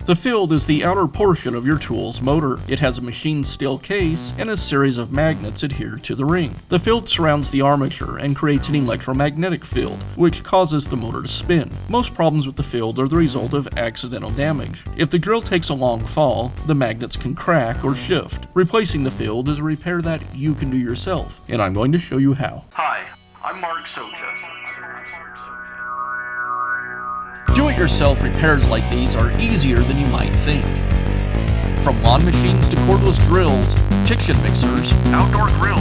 The field is the outer portion of your tool's motor. It has a machined steel case and a series of magnets adhered to the ring. The field surrounds the armature and creates an electromagnetic field, which causes the motor to spin. Most problems with the field are the result of accidental damage. If the drill takes a long fall, the magnets can crack or shift. Replacing the field is a repair that you can do yourself, and I'm going to show you how. Hi, I'm Mark Socha. Do-it-yourself repairs like these are easier than you might think. From lawn machines to cordless drills, kitchen mixers, Outdoor grills.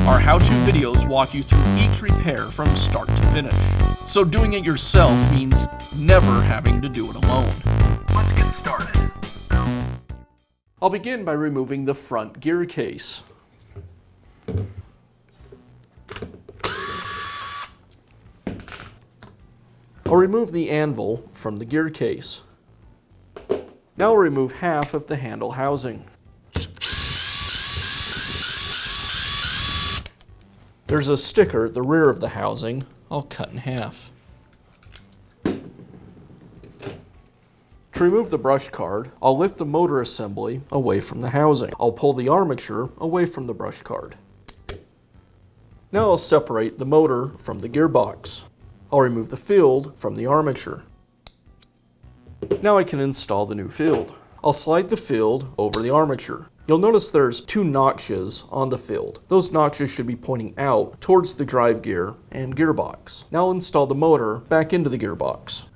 our how-to videos walk you through each repair from start to finish. So doing it yourself means never having to do it alone. Let's get started. I'll begin by removing the front gear case. I'll remove the anvil from the gear case. Now I'll remove half of the handle housing. There's a sticker at the rear of the housing I'll cut in half. To remove the brush card, I'll lift the motor assembly away from the housing. I'll pull the armature away from the brush card. Now I'll separate the motor from the gearbox. I'll remove the field from the armature. Now I can install the new field. I'll slide the field over the armature. You'll notice there's 2 notches on the field. Those notches should be pointing out towards the drive gear and gearbox. Now I'll install the motor back into the gearbox.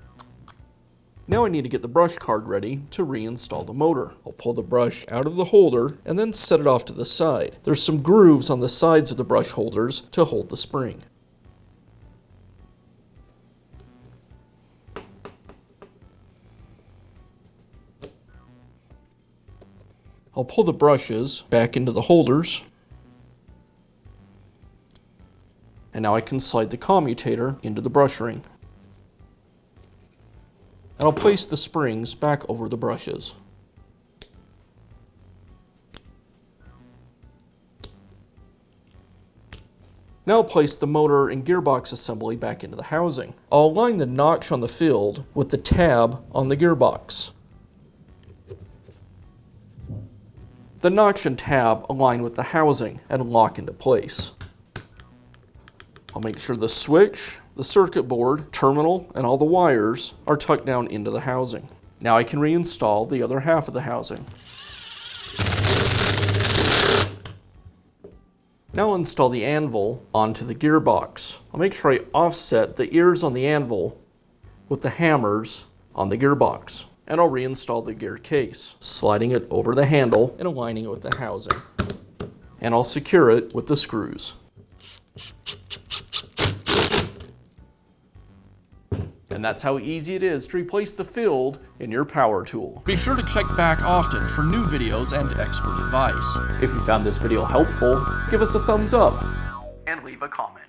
Now I need to get the brush card ready to reinstall the motor. I'll pull the brush out of the holder and then set it off to the side. There's some grooves on the sides of the brush holders to hold the spring. I'll pull the brushes back into the holders. And now I can slide the commutator into the brush ring. And I'll place the springs back over the brushes. Now I'll place the motor and gearbox assembly back into the housing. I'll align the notch on the field with the tab on the gearbox. The notch and tab align with the housing and lock into place. I'll make sure the switch, the circuit board, terminal, and all the wires are tucked down into the housing. Now I can reinstall the other half of the housing. Now I'll install the anvil onto the gearbox. I'll make sure I offset the ears on the anvil with the hammers on the gearbox. And I'll reinstall the gear case, sliding it over the handle and aligning it with the housing. And I'll secure it with the screws. And that's how easy it is to replace the field in your power tool. Be sure to check back often for new videos and expert advice. If you found this video helpful, give us a thumbs up And leave a comment.